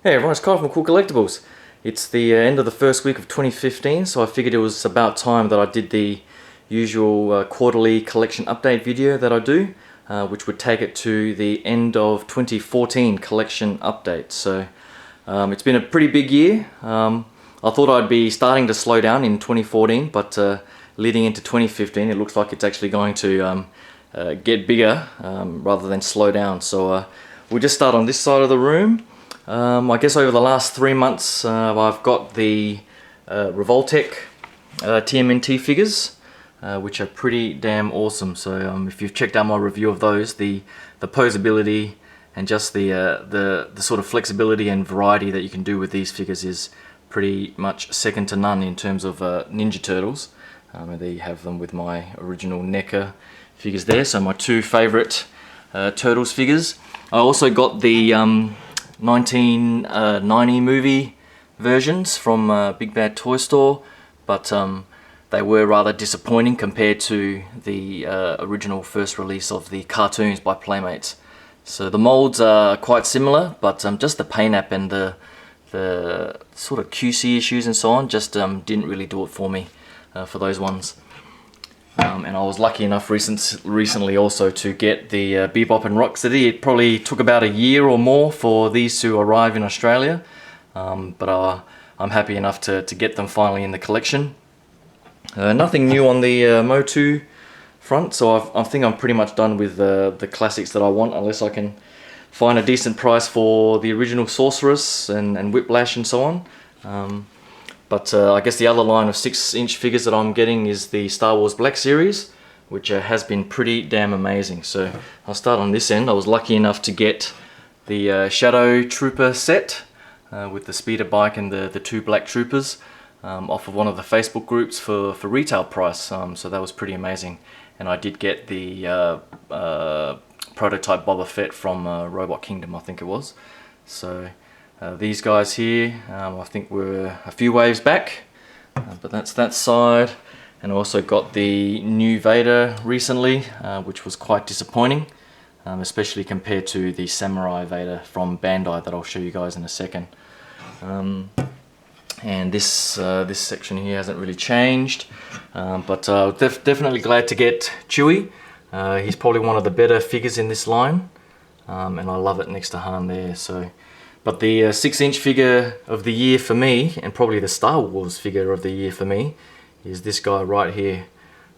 Hey everyone, it's Kyle from Kool Collectibles. It's the end of the first week of 2015, so I figured it was about time that I did the usual quarterly collection update video that I do, which would take it to the end of 2014 collection update. So it's been a pretty big year. I thought I'd be starting to slow down in 2014, but leading into 2015 it looks like it's actually going to get bigger rather than slow down. So we'll just start on this side of the room. I guess over the last 3 months I've got the Revoltech TMNT figures, which are pretty damn awesome. So if you've checked out my review of those, the posability and just the sort of flexibility and variety that you can do with these figures is pretty much second to none in terms of Ninja Turtles. And there you have them with my original NECA figures there, so my two favourite Turtles figures. I also got the 1990 movie versions from Big Bad Toy Store, but they were rather disappointing compared to the original first release of the cartoons by Playmates. So the molds are quite similar, but just the paint app and the sort of QC issues and so on just didn't really do it for me for those ones. And I was lucky enough recently also to get the Bebop and Rocksteady. It probably took about a year or more for these to arrive in Australia, but I'm happy enough to get them finally in the collection. Nothing new on the Motu front, so I think I'm pretty much done with the classics that I want, unless I can find a decent price for the original Sorceress and Whiplash and so on. But I guess the other line of 6-inch figures that I'm getting is the Star Wars Black Series, which has been pretty damn amazing. So I'll start on this end. I was lucky enough to get the Shadow Trooper set with the speeder bike and the two black troopers off of one of the Facebook groups for retail price. So that was pretty amazing. And I did get the prototype Boba Fett from Robot Kingdom, I think it was. So these guys here, I think we're a few waves back, but that's that side. And I also got the new Vader recently, which was quite disappointing, especially compared to the Samurai Vader from Bandai that I'll show you guys in a second. And this section here hasn't really changed, but definitely glad to get Chewie. He's probably one of the better figures in this line, and I love it next to Han there. So. But the 6-inch figure of the year for me, and probably the Star Wars figure of the year for me, is this guy right here.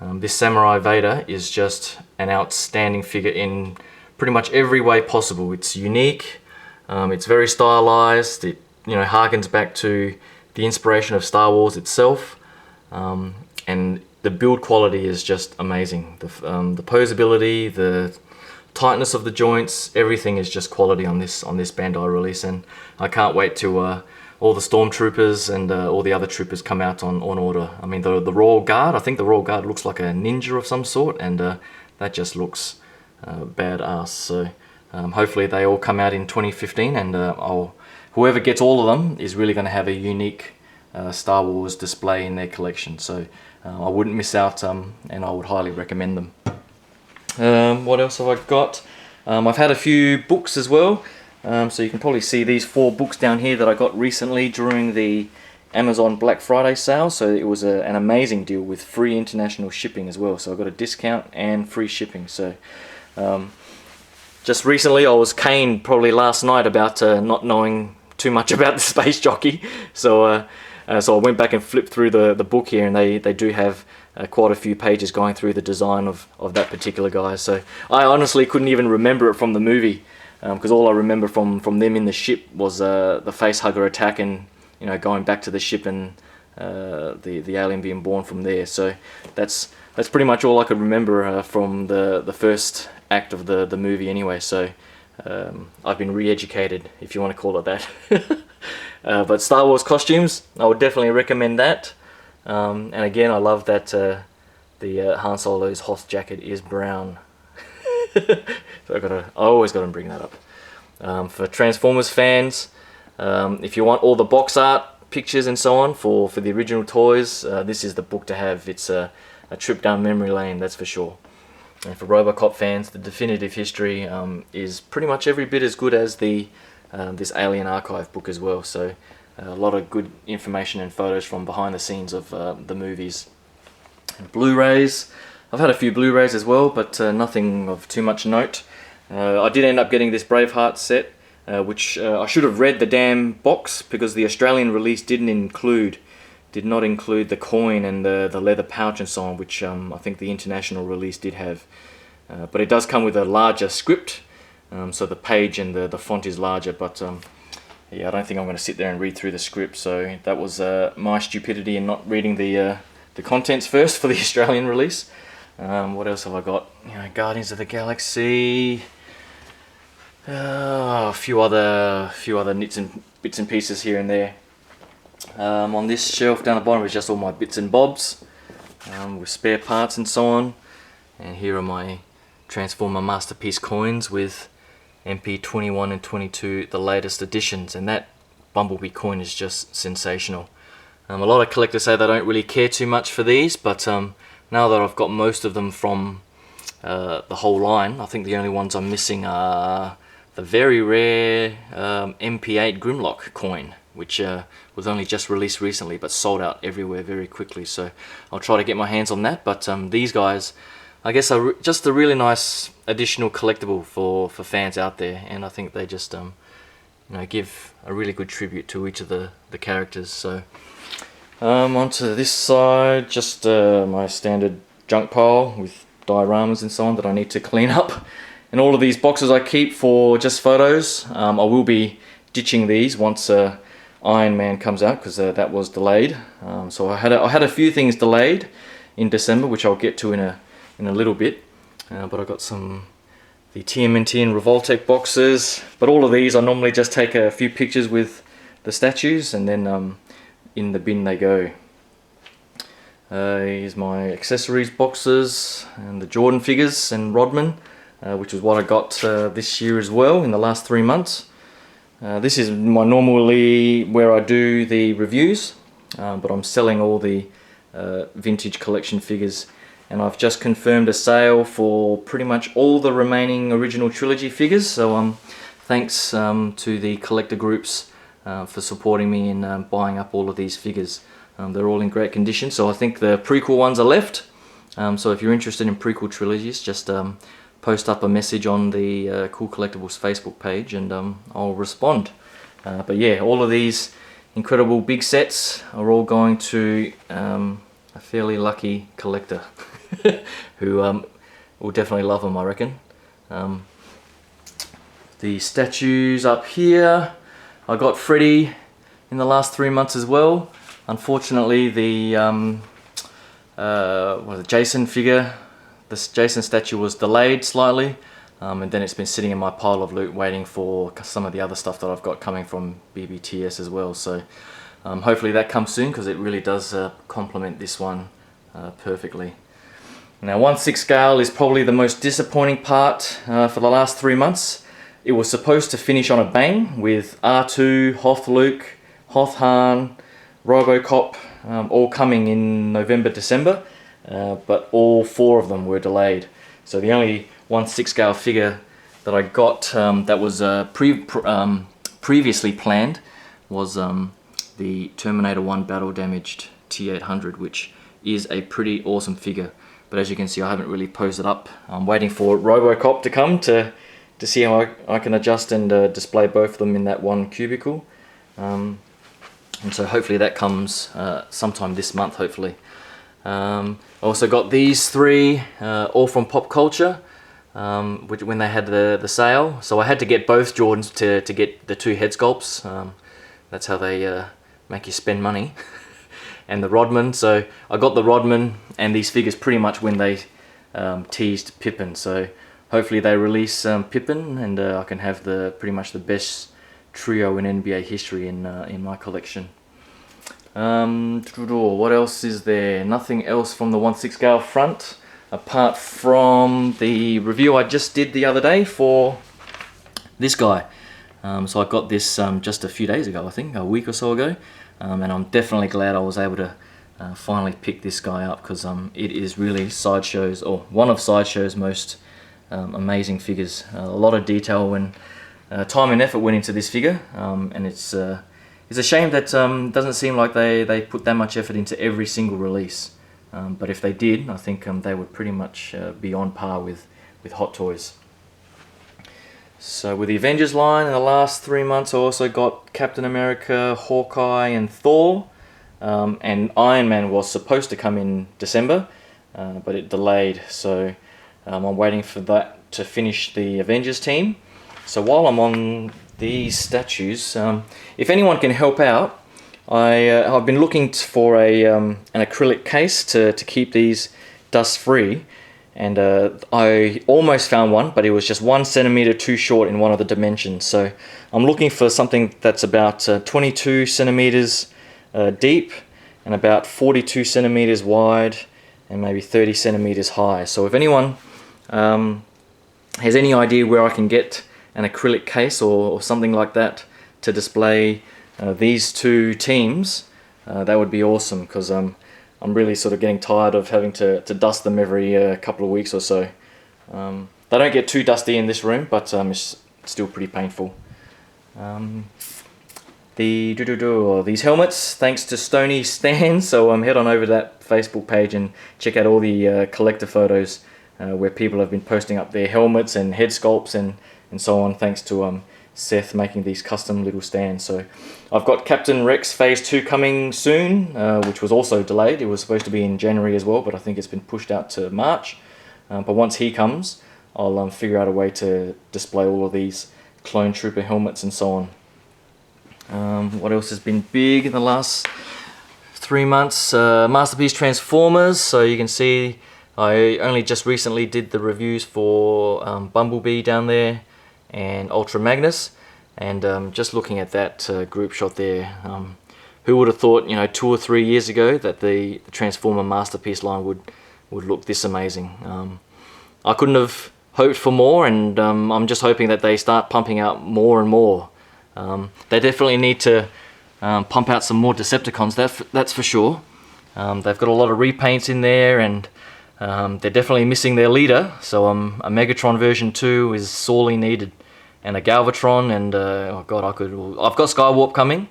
This Samurai Vader is just an outstanding figure in pretty much every way possible. It's unique, it's very stylized, it harkens back to the inspiration of Star Wars itself, and the build quality is just amazing. The posability, the tightness of the joints, everything is just quality on this Bandai release, and I can't wait till all the Stormtroopers and all the other troopers come out on order. I mean the Royal Guard, I think the Royal Guard looks like a ninja of some sort, and that just looks badass. So hopefully they all come out in 2015, and whoever gets all of them is really going to have a unique Star Wars display in their collection. So I wouldn't miss out, and I would highly recommend them. What else have I got? I've had a few books as well, so you can probably see these 4 books down here that I got recently during the Amazon Black Friday sale. So it was an amazing deal with free international shipping as well, so I got a discount and free shipping. So just recently I was caned probably last night about not knowing too much about the Space Jockey, so I went back and flipped through the book here, and they do have quite a few pages going through the design of that particular guy. So I honestly couldn't even remember it from the movie, because all I remember from them in the ship was the facehugger attack, and going back to the ship and the alien being born from there. So that's pretty much all I could remember from the first act of the movie anyway. So I've been re-educated, if you want to call it that. But Star Wars costumes, I would definitely recommend that. And again, I love that the Han Solo's Hoth jacket is brown. So I always got to bring that up. For Transformers fans, if you want all the box art, pictures and so on for the original toys, this is the book to have. It's a trip down memory lane, that's for sure. And for Robocop fans, the definitive history is pretty much every bit as good as the this Alien Archive book as well. So a lot of good information and photos from behind the scenes of the movies. And Blu-rays. I've had a few Blu-rays as well, but nothing of too much note. I did end up getting this Braveheart set, which I should have read the damn box, because the Australian release did not include the coin and the leather pouch and so on, which I think the international release did have. But it does come with a larger script, so the page and the font is larger, but yeah, I don't think I'm going to sit there and read through the script, so that was my stupidity in not reading the contents first for the Australian release. What else have I got? Guardians of the Galaxy, a few other bits and pieces here and there. On this shelf down the bottom is just all my bits and bobs, with spare parts and so on. And here are my Transformer Masterpiece coins with MP21 and 22, the latest editions, and that Bumblebee coin is just sensational. A lot of collectors say they don't really care too much for these, but now that I've got most of them from the whole line, I think the only ones I'm missing are the very rare MP8 Grimlock coin, which was only just released recently but sold out everywhere very quickly, so I'll try to get my hands on that. But these guys, I guess, are just a really nice additional collectible for fans out there, and I think they just give a really good tribute to each of the characters. So onto this side, just my standard junk pile with dioramas and so on that I need to clean up. And all of these boxes I keep for just photos. I will be ditching these once Iron Man comes out, because that was delayed. So I had a few things delayed in December, which I'll get to in a little bit. But I got the TMNT and Revoltech boxes. But all of these I normally just take a few pictures with the statues, and then in the bin they go. Here's my accessories boxes and the Jordan figures and Rodman, which is what I got this year as well in the last 3 months. This is normally where I do the reviews, but I'm selling all the vintage collection figures, and I've just confirmed a sale for pretty much all the remaining original trilogy figures. So thanks to the collector groups for supporting me in buying up all of these figures. They're all in great condition, so I think the prequel ones are left. So if you're interested in prequel trilogies, just post up a message on the Kool Collectibles Facebook page, and I'll respond. But yeah, all of these incredible big sets are all going to a fairly lucky collector who will definitely love them, I reckon. The statues up here, I got Freddy in the last 3 months as well. Unfortunately, the Jason figure, this Jason statue, was delayed slightly, and then it's been sitting in my pile of loot waiting for some of the other stuff that I've got coming from BBTS as well. So hopefully that comes soon, because it really does complement this one perfectly. Now 1/6 scale is probably the most disappointing part for the last 3 months. It was supposed to finish on a bang with R2, Hoth Luke, Hoth Han, Robocop all coming in November, December, but all 4 of them were delayed. So the only 1/6 scale figure that I got that was previously planned was the Terminator 1 battle damaged T800, which is a pretty awesome figure. But as you can see, I haven't really posed it up. I'm waiting for Robocop to come to see how I can adjust and display both of them in that one cubicle. And so hopefully that comes sometime this month, hopefully. I also got these 3, all from Pop Culture, which, when they had the sale. So I had to get both Jordans to get the 2 head sculpts. That's how they make you spend money. And the Rodman, so I got the Rodman and these figures pretty much when they teased Pippin. So hopefully they release Pippin, and I can have pretty much the best trio in NBA history in my collection. What else is there? Nothing else from the 1/6 scale front, apart from the review I just did the other day for this guy. So I got this just a few days ago, I think, a week or so ago, and I'm definitely glad I was able to finally pick this guy up, because it is really Sideshow's, or one of Sideshow's most amazing figures. A lot of detail when time and effort went into this figure, and it's a shame that doesn't seem like they put that much effort into every single release. But if they did, I think they would pretty much be on par with Hot Toys. So with the Avengers line, in the last 3 months I also got Captain America, Hawkeye and Thor. And Iron Man was supposed to come in December, but it delayed, so I'm waiting for that to finish the Avengers team. So while I'm on these statues, if anyone can help out, I've been looking for an acrylic case to keep these dust free, and I almost found one, but it was just 1 centimeter too short in one of the dimensions. So I'm looking for something that's about 22 centimeters deep and about 42 centimeters wide and maybe 30 centimeters high. So if anyone has any idea where I can get an acrylic case or something like that to display these two teams, that would be awesome, because I'm really sort of getting tired of having to dust them every couple of weeks or so. They don't get too dusty in this room, but it's still pretty painful. These helmets, thanks to Stony Stan, so head on over to that Facebook page and check out all the collector photos where people have been posting up their helmets and head sculpts and so on, thanks to Seth making these custom little stands. So I've got Captain Rex Phase 2 coming soon, which was also delayed. It was supposed to be in January as well, but I think it's been pushed out to March. But once he comes, I'll figure out a way to display all of these Clone Trooper helmets and so on. What else has been big in the last 3 months? Masterpiece Transformers. So you can see I only just recently did the reviews for Bumblebee down there and Ultra Magnus, and just looking at that group shot there, who would have thought, 2 or 3 years ago that the Transformer Masterpiece line would look this amazing. I couldn't have hoped for more, and I'm just hoping that they start pumping out more and more. They definitely need to pump out some more Decepticons, that's for sure. They've got a lot of repaints in there, and they're definitely missing their leader, so a Megatron version 2 is sorely needed, and a Galvatron, and oh god, I've got Skywarp coming,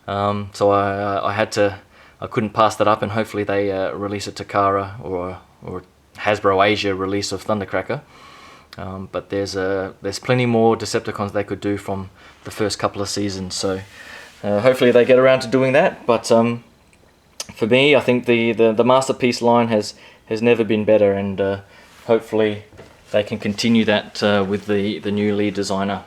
so I couldn't pass that up, and hopefully they release a Takara or Hasbro Asia release of Thundercracker. But there's plenty more Decepticons they could do from the first couple of seasons, so hopefully they get around to doing that. But for me, I think the Masterpiece line has never been better, and hopefully they can continue that with the new lead designer.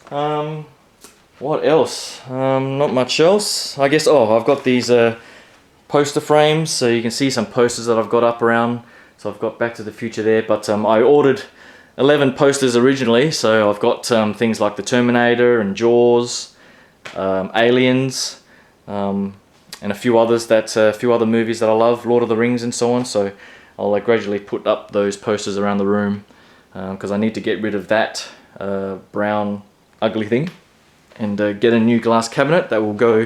What else? Not much else, I guess. I've got these poster frames, so you can see some posters that I've got up around. So I've got Back to the Future there, but I ordered 11 posters originally, so I've got things like the Terminator and Jaws, Aliens, and a few others a few other movies that I love, Lord of the Rings and so on. So I'll gradually put up those posters around the room, because I need to get rid of that brown ugly thing and get a new glass cabinet that will go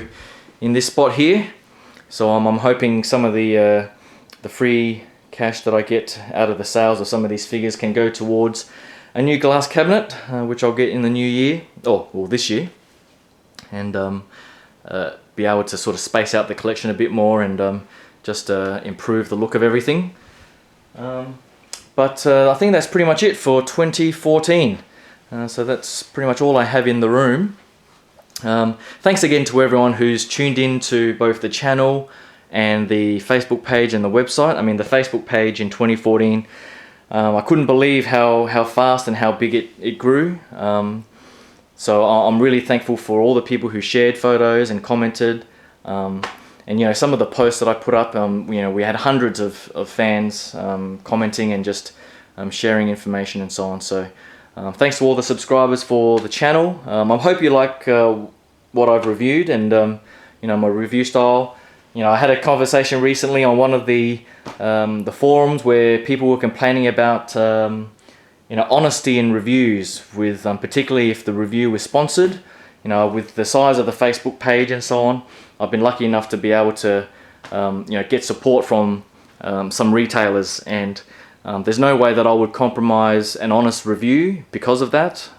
in this spot here. So I'm hoping some of the free cash that I get out of the sales of some of these figures can go towards a new glass cabinet, which I'll get in the new year, or this year, and be able to sort of space out the collection a bit more and just improve the look of everything. But I think that's pretty much it for 2014. So that's pretty much all I have in the room. Thanks again to everyone who's tuned in to both the channel and the Facebook page and the website. I mean, the Facebook page in 2014, I couldn't believe how fast and how big it grew. So I'm really thankful for all the people who shared photos and commented. And some of the posts that I put up, we had hundreds of fans commenting and just sharing information and so on. So thanks to all the subscribers for the channel. I hope you like what I've reviewed and my review style. I had a conversation recently on one of the forums where people were complaining about honesty in reviews, with particularly if the review was sponsored. With the size of the Facebook page and so on, I've been lucky enough to be able to get support from some retailers, and there's no way that I would compromise an honest review because of that.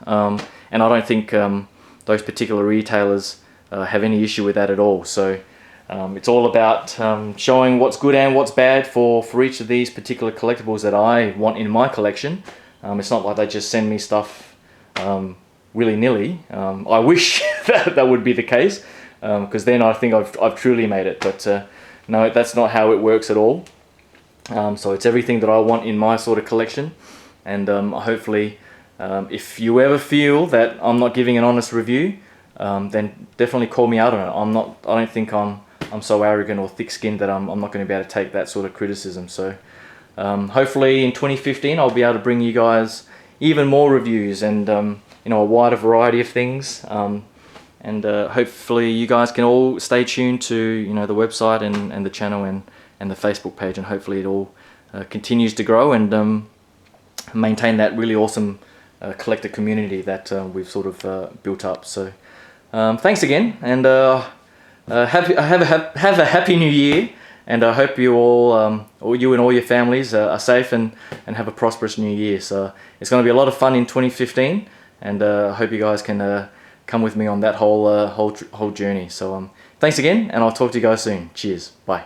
and I don't think those particular retailers have any issue with that at all. So it's all about showing what's good and what's bad for each of these particular collectibles that I want in my collection. It's not like they just send me stuff willy-nilly. I wish that would be the case, because then I think I've truly made it. But no, that's not how it works at all. So it's everything that I want in my sort of collection, and hopefully if you ever feel that I'm not giving an honest review, then definitely call me out on it. I don't think I'm so arrogant or thick-skinned that I'm not going to be able to take that sort of criticism. So hopefully in 2015 I'll be able to bring you guys even more reviews and you know, a wider variety of things. And hopefully you guys can all stay tuned to, you know, the website and the channel and the Facebook page, and hopefully it all continues to grow and maintain that really awesome collector community that we've sort of built up. So thanks again, and have a happy new year, and I hope you all, or you and all your families are safe and have a prosperous new year. So it's going to be a lot of fun in 2015, and I hope you guys can come with me on that whole journey. So thanks again, and I'll talk to you guys soon. Cheers, bye.